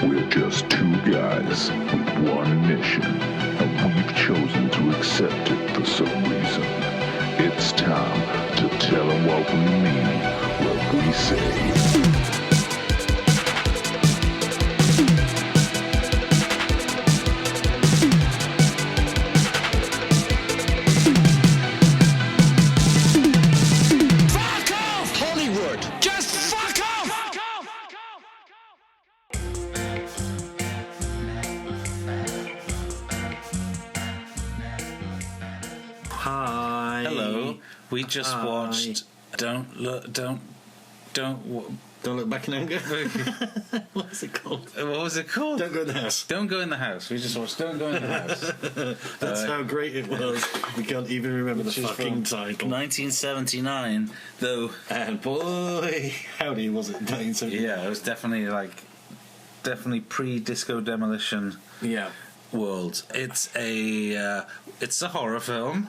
We're just two guys with one mission, and we've chosen to accept it for some reason. It's time to tell them what we mean, what we say. We just watched Don't Look Back in Anger. What was it called? What was it called? Don't Go in the House. Don't Go in the House. We just watched Don't Go in the House. That's how great it was. We can't even remember the fucking title. 1979, though. And boy, howdy was it 1979. Yeah, it was definitely pre-disco demolition. Yeah. World. It's a horror film.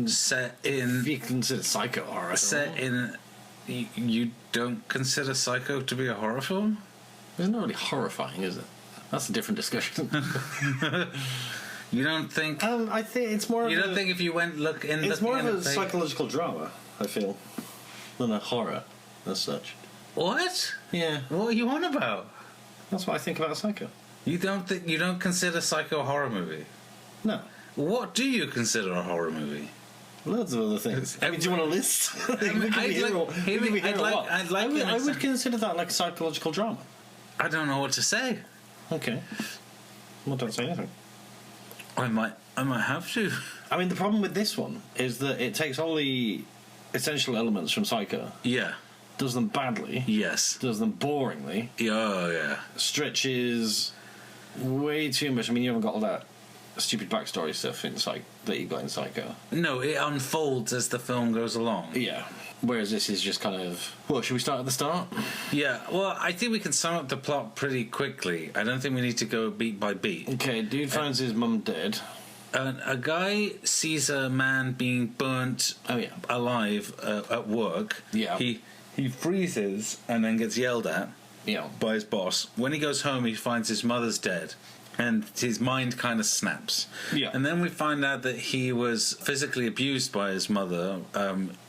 Set in. If you consider Psycho horror. Set in. You don't consider Psycho to be a horror film? It's not really horrifying, is it? That's a different discussion. You don't think? I think it's more. You don't think if you went look in? It's more of a psychological drama, I feel, than a horror as such. What? Yeah. What are you on about? That's what I think about Psycho. You don't consider Psycho a horror movie? No. What do you consider a horror movie? Loads of other things. I mean, do you want a list? I would consider that like a psychological drama. I don't know what to say. Okay. Well, don't say anything. I might have to. I mean, the problem with this one is that it takes all the essential elements from Psycho. Yeah. Does them badly. Yes. Does them boringly. Oh, yeah. Stretches way too much. I mean, you haven't got all that stupid backstory stuff in that you got in Psycho. No, it unfolds as the film goes along. Yeah. Whereas this is just kind of... Well, should we start at the start? Yeah, well, I think we can sum up the plot pretty quickly. I don't think we need to go beat by beat. Okay, dude finds his mum dead. A guy sees a man being burnt alive at work. Yeah. He freezes and then gets yelled at by his boss. When he goes home, he finds his mother's dead. And his mind kind of snaps. Yeah. And then we find out that he was physically abused by his mother.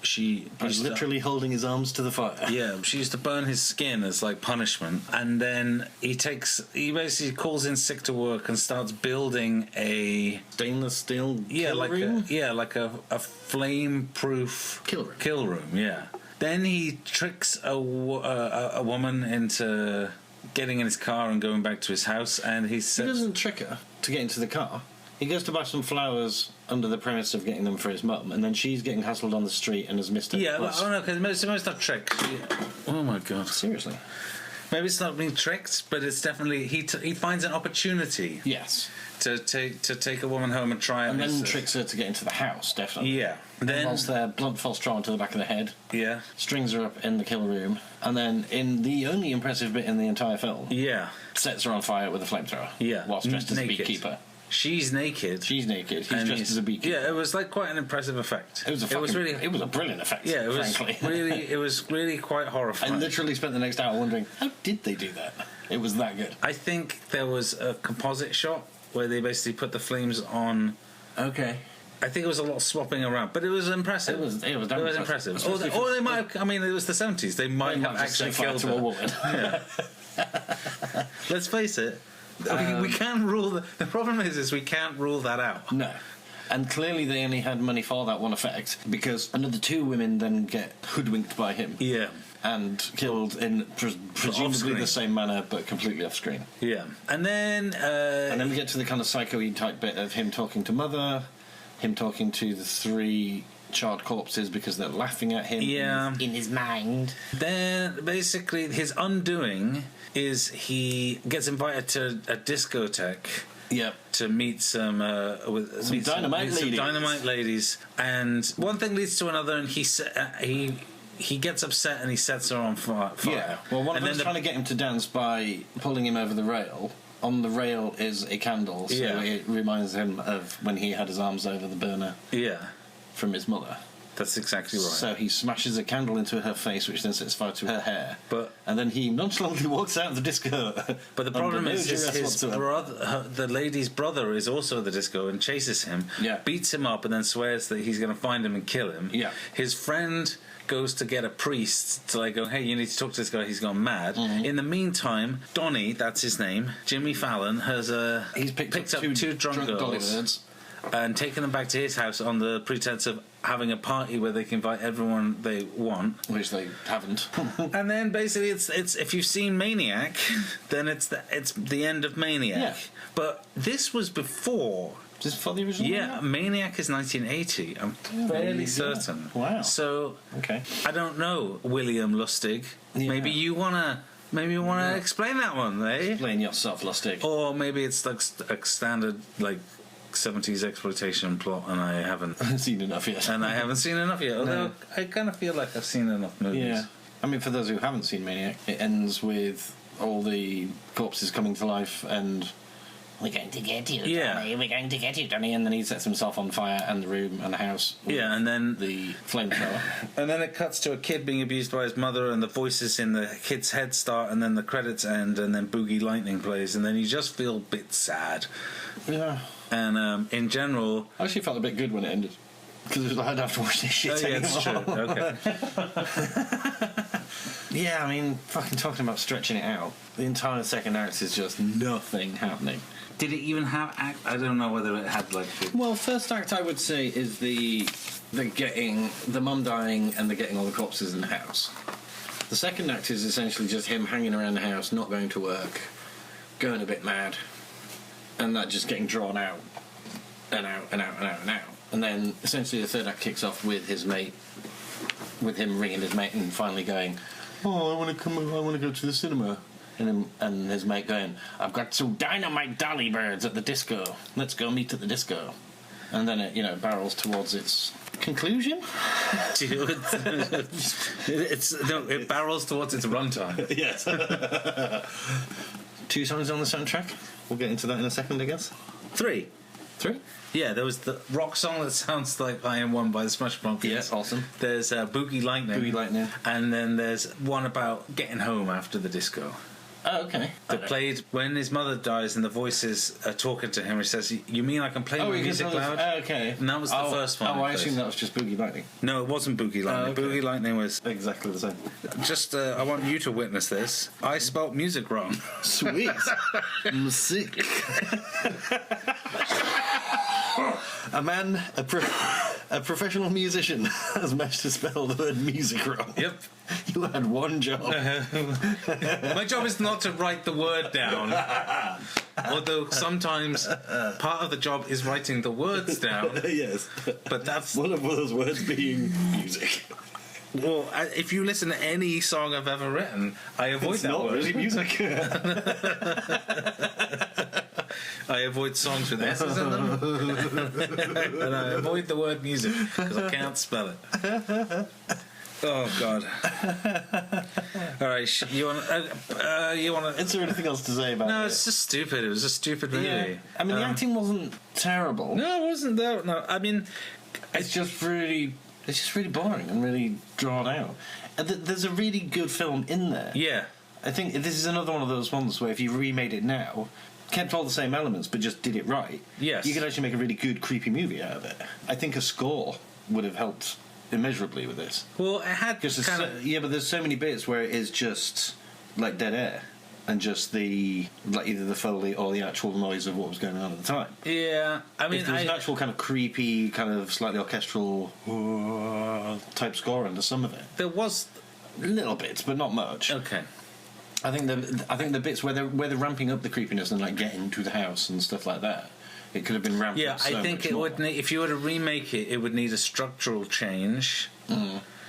She was literally holding his arms to the fire. Yeah, she used to burn his skin as like punishment. And then he basically calls in sick to work and starts building a stainless steel room? Like a flame-proof kill room. Yeah. Then he tricks a woman into getting in his car and going back to his house, and he doesn't trick her to get into the car. He goes to buy some flowers under the premise of getting them for his mum, and then she's getting hassled on the street and has missed it. Because most not tricked. Oh my god! Seriously, maybe it's not being tricked, but it's definitely he finds an opportunity. Yes. To take a woman home and try it. And then tricks her to get into the house, definitely. Yeah. Then whilst there, blunt false trauma to the back of the head. Yeah. Strings her up in the kill room. And then in the only impressive bit in the entire film. Yeah. Sets her on fire with a flamethrower. Yeah. Whilst dressed as a beekeeper. She's naked. He's dressed as a beekeeper. Yeah, it was like quite an impressive effect. It was a brilliant effect. Yeah, it was frankly. It was really quite horrifying. I literally spent the next hour wondering, how did they do that? It was that good. I think there was a composite shot where they basically put the flames on. Okay. I think it was a lot of swapping around, but it was impressive. It was impressive. Or they might have. I mean, it was the 70s. They might have actually killed a woman. Yeah. Let's face it. We can't rule. The problem is we can't rule that out. No. And clearly they only had money for that one effect because another two women then get hoodwinked by him. Yeah. And killed in presumably the same manner, but completely off screen. Yeah, and then we get to the kind of psycho-y type bit of him talking to Mother, him talking to the three charred corpses because they're laughing at him. Yeah, in his mind. Then basically his undoing is he gets invited to a discotheque. Yep. To meet some dynamite ladies, and one thing leads to another, and he gets upset and he sets her on fire. Yeah. Well, one of them's trying to get him to dance by pulling him over the rail. On the rail is a candle, so it reminds him of when he had his arms over the burner. Yeah. From his mother. That's exactly right. So he smashes a candle into her face, which then sets fire to her hair. And then he nonchalantly walks out of the disco. But the problem is his brother, the lady's brother, is also at the disco and chases him, beats him up, and then swears that he's going to find him and kill him. Yeah. His friend goes to get a priest to go, hey, you need to talk to this guy, he's gone mad. In the meantime, Donnie, that's his name, Jimmy Fallon, has he's picked up two drunk girls and taken them back to his house on the pretense of having a party where they can invite everyone they want, which they haven't. And then basically it's if you've seen Maniac, then it's the end of Maniac. But this was before. Is this for the original? Yeah, Maniac is 1980. I'm fairly certain. Wow. So I don't know, William Lustig. Maybe you wanna explain that one, eh? Explain yourself, Lustig. Or maybe it's like a standard 70s exploitation plot, and I haven't seen enough yet. Although I kind of feel like I've seen enough movies. Yeah. I mean, for those who haven't seen Maniac, it ends with all the corpses coming to life and we're going to get you, Donnie. We're going to get you, Donnie. And then he sets himself on fire and the room and the house. And then the flamethrower. And then it cuts to a kid being abused by his mother, and the voices in the kid's head start, and then the credits end, and then Boogie Lightning plays, and then you just feel a bit sad. Yeah. And in general, I actually felt a bit good when it ended because I don't have to watch this shit anymore. That's true. Okay. Yeah, I mean, fucking talking about stretching it out. The entire second act is just nothing happening. Did it even have act? I don't know whether it had Well, first act I would say is the getting the mum dying and the getting all the corpses in the house. The second act is essentially just him hanging around the house, not going to work, going a bit mad, and that just getting drawn out and out and out and out and out. And then essentially the third act kicks off with his mate, with him ringing his mate and finally going, "Oh, I want to go to the cinema." And his mate going, "I've got some dynamite dolly birds at the disco. Let's go meet at the disco." And then it, barrels towards its conclusion. It barrels towards its runtime. Yes. 2 songs on the soundtrack. We'll get into that in a second, I guess. 3. Yeah, there was the rock song that sounds like I Am One by the Smash Pumpkins. Yeah, awesome. There's Boogie Lightning. And then there's one about getting home after the disco. Oh, okay. They played when his mother dies and the voices are talking to him. He says, "You mean I can play my music loud?" Okay. And that was the first one. Oh, I assume that was just Boogie Lightning. No, it wasn't Boogie Lightning. Okay. Boogie Lightning was exactly the same. Just, I want you to witness this. I spelt music wrong. Sweet. Music. A professional musician has managed to spell the word music wrong. Yep. You had one job. My job is not to write the word down. Although sometimes part of the job is writing the words down. Yes. But that's one of those words being music. Well, if you listen to any song I've ever written, I avoid that word. It's not really music. I avoid songs with S's in them. And I avoid the word music because I can't spell it. Oh, God. All right, you want to... Is there anything else to say about it? No, it's just stupid. It was a stupid movie. Yeah. I mean, the acting wasn't terrible. No, it wasn't. No, I mean... It's just really boring and really drawn out. And there's a really good film in there. Yeah. I think this is another one of those ones where if you remade it now, kept all the same elements but just did it right, yes, you could actually make a really good, creepy movie out of it. I think a score would have helped immeasurably with this. Well, it had but there's so many bits where it is just like dead air. And just either the Foley or the actual noise of what was going on at the time. Yeah, I mean, if there was an actual kind of creepy, kind of slightly orchestral type score under some of it. There was little bits, but not much. Okay. I think the bits where they're ramping up the creepiness and like getting to the house and stuff like that, it could have been ramped. Yeah, up so I think much it more. would need, if you were to remake it, it would need a structural change.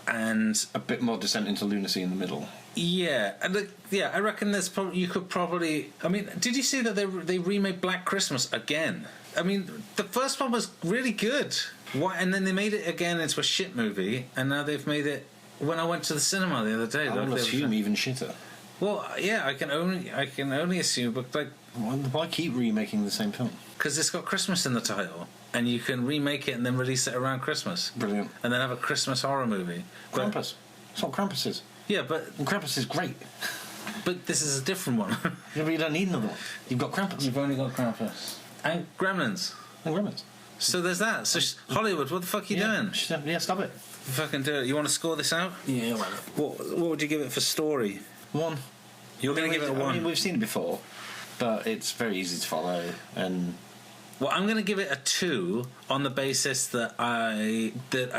And a bit more descent into lunacy in the middle. Yeah, and I reckon there's you could probably. I mean, did you see that they remade Black Christmas again? I mean, the first one was really good. And then they made it again into a shit movie, and now they've made it. When I went to the cinema the other day, I would assume even shitter. Well, yeah, I can only assume, but like, why keep remaking the same film? Because it's got Christmas in the title. and you can remake it and then release it around Christmas. Brilliant. And then have a Christmas horror movie. Krampus. That's what Krampus is. Yeah, but... And Krampus is great. But this is a different one. Yeah, but you don't need another one. You've got Krampus. You've only got Krampus. And Gremlins. And Gremlins. So there's that. So Hollywood, what the fuck are you doing? Yeah, stop it. Fucking do it. You want to score this out? Yeah, right. What would you give it for story? 1. You're going to give it a 1. I mean, we've seen it before, but it's very easy to follow. And well, I'm going to give it a 2 on the basis that I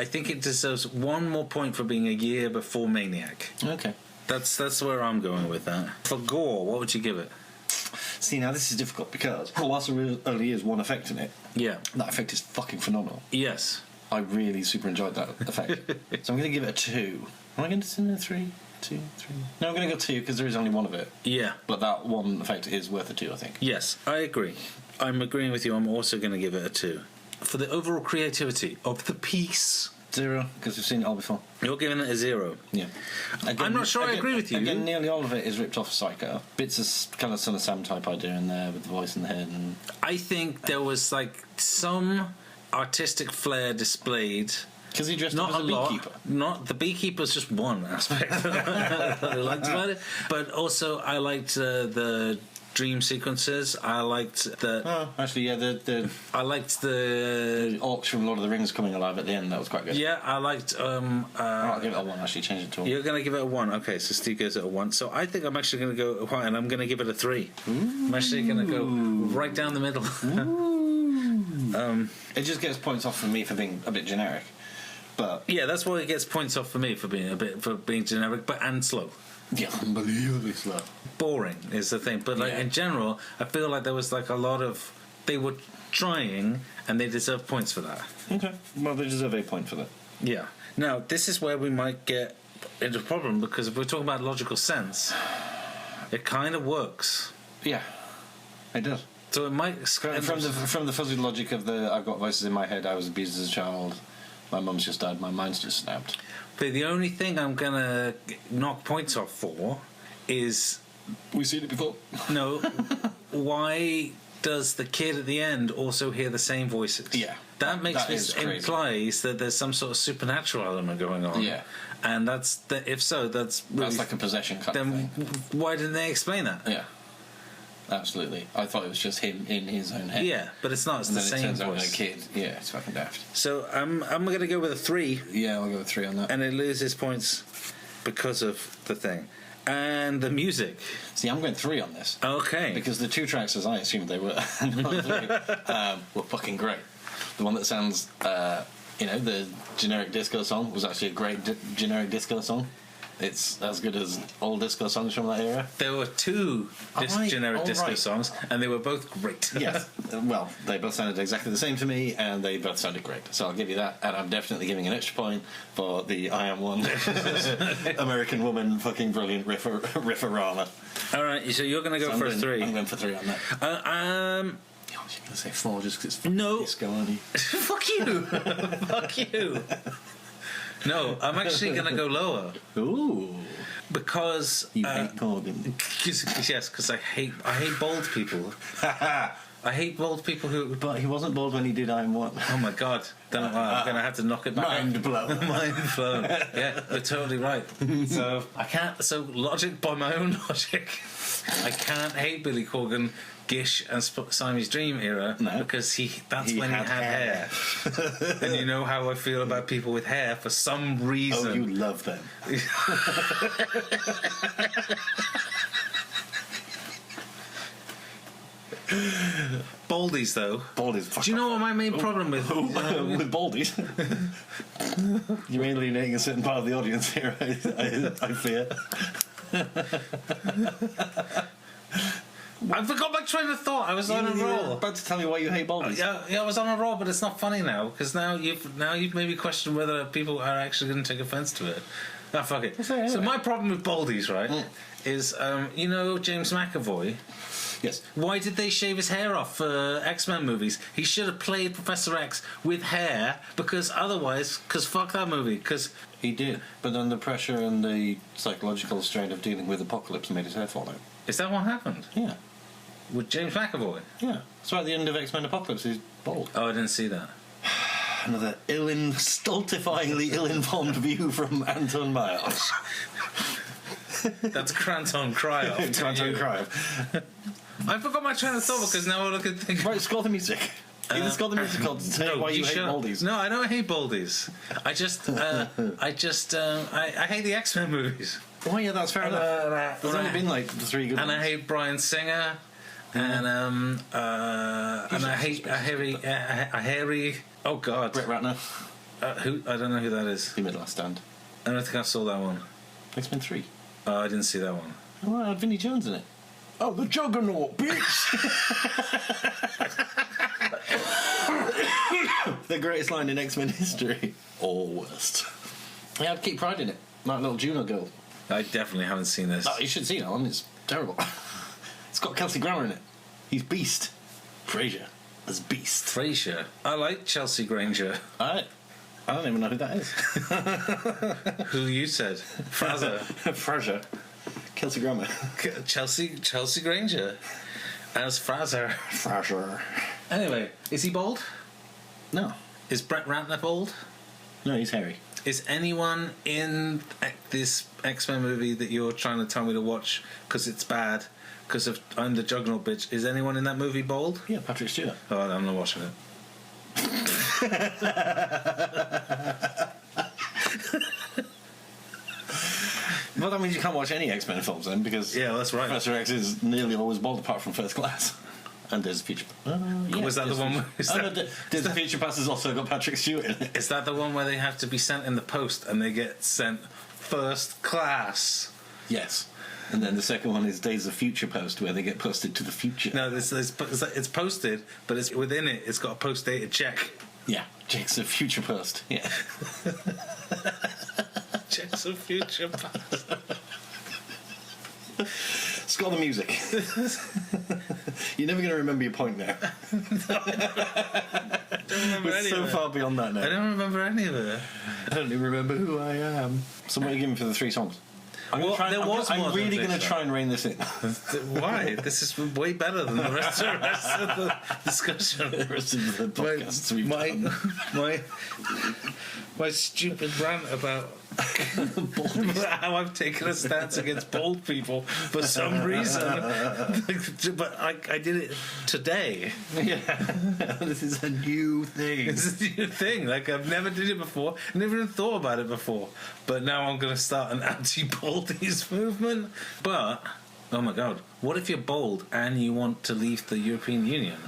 think it deserves 1 more point for being a year before Maniac. Okay. That's where I'm going with that. For gore, what would you give it? See, now this is difficult because whilst there only is one effect in it, yeah, that effect is fucking phenomenal. Yes. I really super enjoyed that effect. So I'm going to give it a 2. Am I going to send it a 3? 2, 3? No, I'm going to go 2 because there is only one of it. Yeah. But that one effect is worth a 2, I think. Yes, I agree. I'm agreeing with you. I'm also going to give it a 2. For the overall creativity of the piece... 0, because we've seen it all before. You're giving it a 0. Yeah. Again, I'm not sure I agree with you. Again, nearly all of it is ripped off of Psycho. Bits of kind of Son of Sam type idea in there with the voice in the head. And I think there was like some artistic flair displayed. Because he dressed not up as a beekeeper. lot. Not the beekeeper's just one aspect that I liked about it. But also I liked the dream sequences. I liked the... Oh, actually, yeah, I liked the orcs from Lord of the Rings coming alive at the end. That was quite good. Yeah, I liked... I'll give it a 1, actually. Change it to 1. You're going to give it a 1. Okay, so Steve gives it a 1. So I think I'm actually going to go... And I'm going to give it a 3. Ooh. I'm actually going to go right down the middle. It just gets points off for me for being a bit generic. But yeah, that's why it gets points off for me for being generic, and slow. Yeah, unbelievably slow. Boring is the thing, but like in general, I feel like there was like a lot of they were trying, and they deserve points for that. Okay, well they deserve a point for that. Yeah. Now this is where we might get into a problem because if we're talking about logical sense, it kind of works. Yeah, it does. So it might from the fuzzy logic of the I've got voices in my head. I was abused as a child. My mum's just died. My mind's just snapped. But the only thing I'm gonna knock points off for is we've seen it before. No, why does the kid at the end also hear the same voices? Yeah, that implies that there's some sort of supernatural element going on. Yeah, and if so, that's like a possession kind of thing. Why didn't they explain that? Yeah. Absolutely. I thought it was just him in his own head. Yeah, but it's not. It's the same voice. A kid. Yeah, it's fucking daft. So I'm going to go with a 3. Yeah, I'll go with 3 on that. And it loses points because of the thing. And the music. See, I'm going 3 on this. Okay. Because the 2 tracks, as I assumed they were, were fucking great. The one that sounds, the generic disco song was actually a great generic disco song. It's as good as all disco songs from that era. There were 2 generic disco songs, and they were both great. Yes. Well, they both sounded exactly the same to me, and they both sounded great. So I'll give you that, and I'm definitely giving an extra point for the I Am One American Woman fucking brilliant rifferama. All right, so you're going to go for a 3. I'm going for 3 on that. I was going to say 4 just because it's disco, aren't you? Fuck you. Fuck you. No, I'm actually going to go lower. Ooh. Because... You hate Corbin. Yes, because I hate bald people. I hate bald people who... But he wasn't bald when he did I Am One. Oh my god. Then I'm going to have to knock it back. Mind blown. Mind blown. Yeah, you're totally right. So, I can't... So, logic by my own logic, I can't hate Billy Corgan... Gish and Siamese Dream era because that's when he had hair. And you know how I feel about people with hair for some reason. Oh, you love them. Baldies, though. Baldies. Do you know what my main problem with with baldies? You're alienating a certain part of the audience here. I fear. I forgot my train of thought. I was on a roll. About to tell me why you hate baldies. Yeah, I was on a roll, but it's not funny now because now you've made me question whether people are actually going to take offence to it. Ah, fuck it. Anyway. So my problem with baldies, right, is James McAvoy. Yes. Why did they shave his hair off for X-Men movies? He should have played Professor X with hair because fuck that movie. Because he did, but then the pressure and the psychological strain of dealing with Apocalypse made his hair fall out. Is that what happened? Yeah. With James McAvoy? Yeah. That's right at the end of X-Men Apocalypse, he's bald. Oh, I didn't see that. Another stultifyingly ill-informed view from Anton Myers. That's Cranton Cry-Off. Cranton Cry-Off. I forgot my train of thought because now all I could think... Right, score the music. Either score the music or say why you hate baldies. No, I don't hate baldies. I hate the X-Men movies. Oh yeah, that's fair enough. There's only been like 3 good ones. I hate Bryan Singer. And I hate a hairy. Oh God, Brett Ratner. Who? I don't know who that is. The Last Stand. I don't think I saw that one. X-Men 3. Oh, I didn't see that one. Oh, it had Vinnie Jones in it. Oh, the Juggernaut, bitch! The greatest line in X-Men history. Or worst. Yeah, I'd keep pride in it. Like little Juno girl. I definitely haven't seen this. No, you should see that one. It's terrible. It's got Kelsey Grammer in it. He's Beast. Frasier as Beast. Frasier. I like Chelsea Granger. I don't even know who that is. Who you said? Fraser. Frasier. Kelsey Grammer. Chelsea Granger as Fraser. Frasier. Anyway, is he bald? No. Is Brett Ratner bald? No, he's hairy. Is anyone in this X-Men movie that you're trying to tell me to watch because it's bad, because of I'm the Juggernaut bitch, is anyone in that movie bald? Yeah, Patrick Stewart. Oh, I'm not watching it. Well, that means you can't watch any X-Men films then, because yeah, that's right. Professor X is nearly always bald apart from First Class. And Days of Future Past. Was that the one? Days of Future Past has also got Patrick Stewart in it. Is that the one where they have to be sent in the post and they get sent first class? Yes. And then the second one is Days of Future Post, where they get posted to the future. No, it's posted, but it's within it. It's got a post-dated check. Yeah, checks of Future Post. Yeah. Checks of Future Post. Score the music. You're never going to remember your point now. I don't remember We're any so of it. far beyond that now. I don't remember any of it. I don't even remember who I am. So what are you giving for the 3 songs? I'm really going to try and rein this in. Why? This is way better than the rest of the discussion. The rest of the podcasts we've done. My stupid rant about how I've taken a stance against bald people for some reason. But I did it today. Yeah. This is a new thing. This is a new thing. Like, I've never did it before. I never even thought about it before. But now I'm going to start an anti-baldies movement. But, oh my God, what if you're bald and you want to leave the European Union?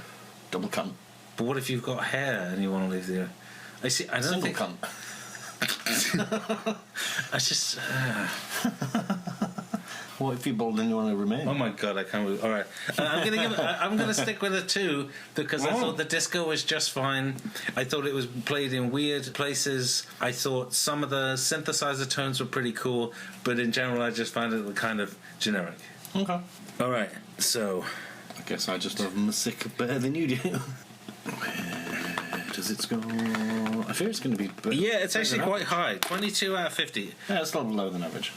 Double cunt. But what if you've got hair and you want to leave the... I don't Single think... cunt. I just... What if you're bald and you want to remain? Oh my God, I can't... All right. I'm going to stick with a 2 because I thought the disco was just fine. I thought it was played in weird places. I thought some of the synthesizer tones were pretty cool, but in general I just found it kind of generic. Okay. All right, so... I guess I just love music better than you do. Where does it go? I fear it's going to be... Yeah, it's actually quite high. 22 out of 50. Yeah, it's a little lower than average.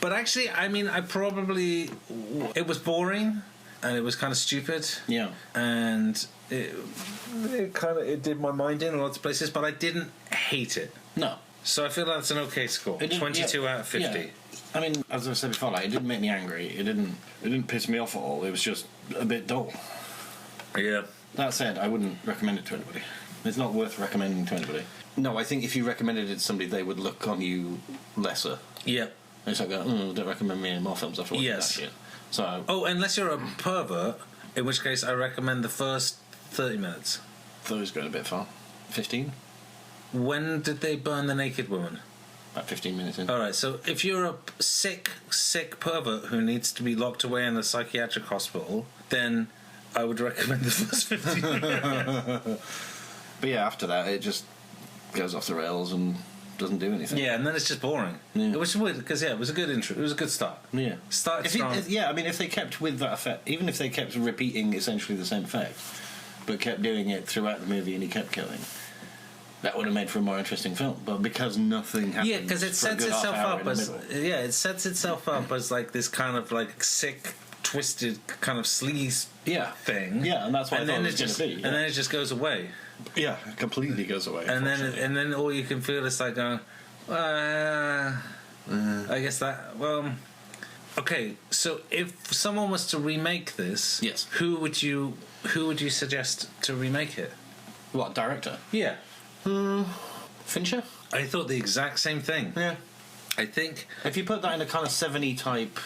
But actually, I mean, it was boring, and it was kind of stupid. Yeah. And it did my mind in lots of places, but I didn't hate it. No. So I feel that's an okay score. 22 out of 50. Yeah. I mean, as I said before, like, it didn't make me angry. It didn't piss me off at all. It was just a bit dull. Yeah. That said, I wouldn't recommend it to anybody. It's not worth recommending to anybody. No, I think if you recommended it to somebody, they would look on you lesser. Yeah. It's like, don't recommend me any more films after watching that shit. So, unless you're a pervert, in which case I recommend the first 30 minutes. thought it was going a bit far. 15? When did they burn the naked woman? About 15 minutes in. Alright, so if you're a sick pervert who needs to be locked away in a psychiatric hospital, then I would recommend the first 15 minutes. But yeah, after that, it just goes off the rails and doesn't do anything. Yeah, and then it's just boring. Yeah. Which is weird, because it was a good intro. It was a good start. Yeah. Started strong. I mean, if they kept with that effect, even if they kept repeating essentially the same effect, but kept doing it throughout the movie and he kept killing, that would have made for a more interesting film. But because nothing happens, yeah, because it sets itself up as like this kind of like sick twisted kind of sleaze thing. Yeah, and that's what I thought it was going to be. Yeah. And then it just goes away. Yeah, it completely goes away. And then all you can feel is like going, I guess that, well... Okay, so if someone was to remake this, yes, who would you suggest to remake it? What, director? Yeah. Fincher? I thought the exact same thing. Yeah. I think... If you put that in a kind of 70 type,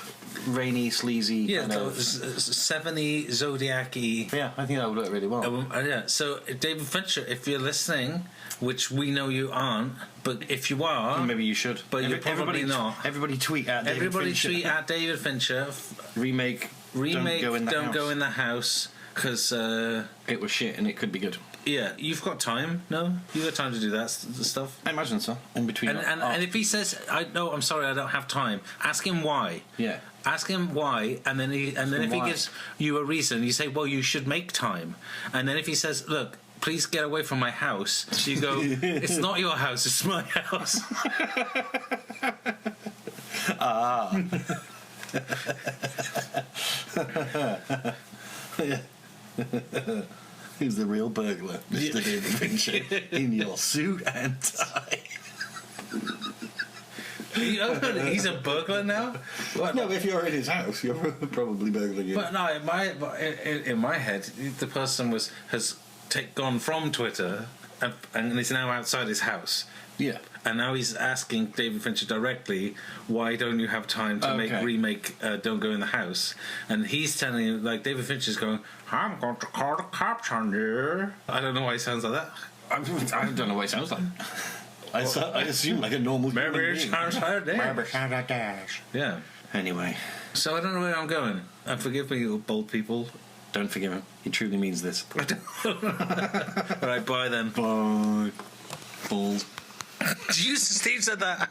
rainy, sleazy kind of... 70 Zodiac-y... Yeah, I think that would work really well. Yeah, so David Fincher, if you're listening, which we know you aren't, but if you are... Maybe you should. But you're probably not. Everybody tweet at David Fincher. Everybody tweet at David Fincher. Remake Don't Go in the House, because... it was shit and it could be good. Yeah, you've got time, no? You've got time to do that stuff? I imagine so. In between. And if he says, I'm sorry, I don't have time, ask him why. Yeah. Ask him why, and then if he gives you a reason, you say, well, you should make time. And then if he says, look, please get away from my house, you go, it's not your house, it's my house. Yeah. Who's the real burglar, Mr. David Fincher, in your suit and tie? He's a burglar now? What? No, if you're in his house, you're probably burgling him. But no, in my head, the person has gone from Twitter and is now outside his house. Yeah. And now he's asking David Fincher directly, why don't you have time to remake Don't Go in the House? And he's telling him, like, David Fincher's going, I'm going to call the cops on you. I don't know why he sounds like that. I don't know what he sounds like. I assume like a normal human being. Maybe it sounds like that. Yeah. Anyway. So I don't know where I'm going. And forgive me, you bold people. Don't forgive him. He truly means this. Alright, bye then. Bye. Balls. Steve said that.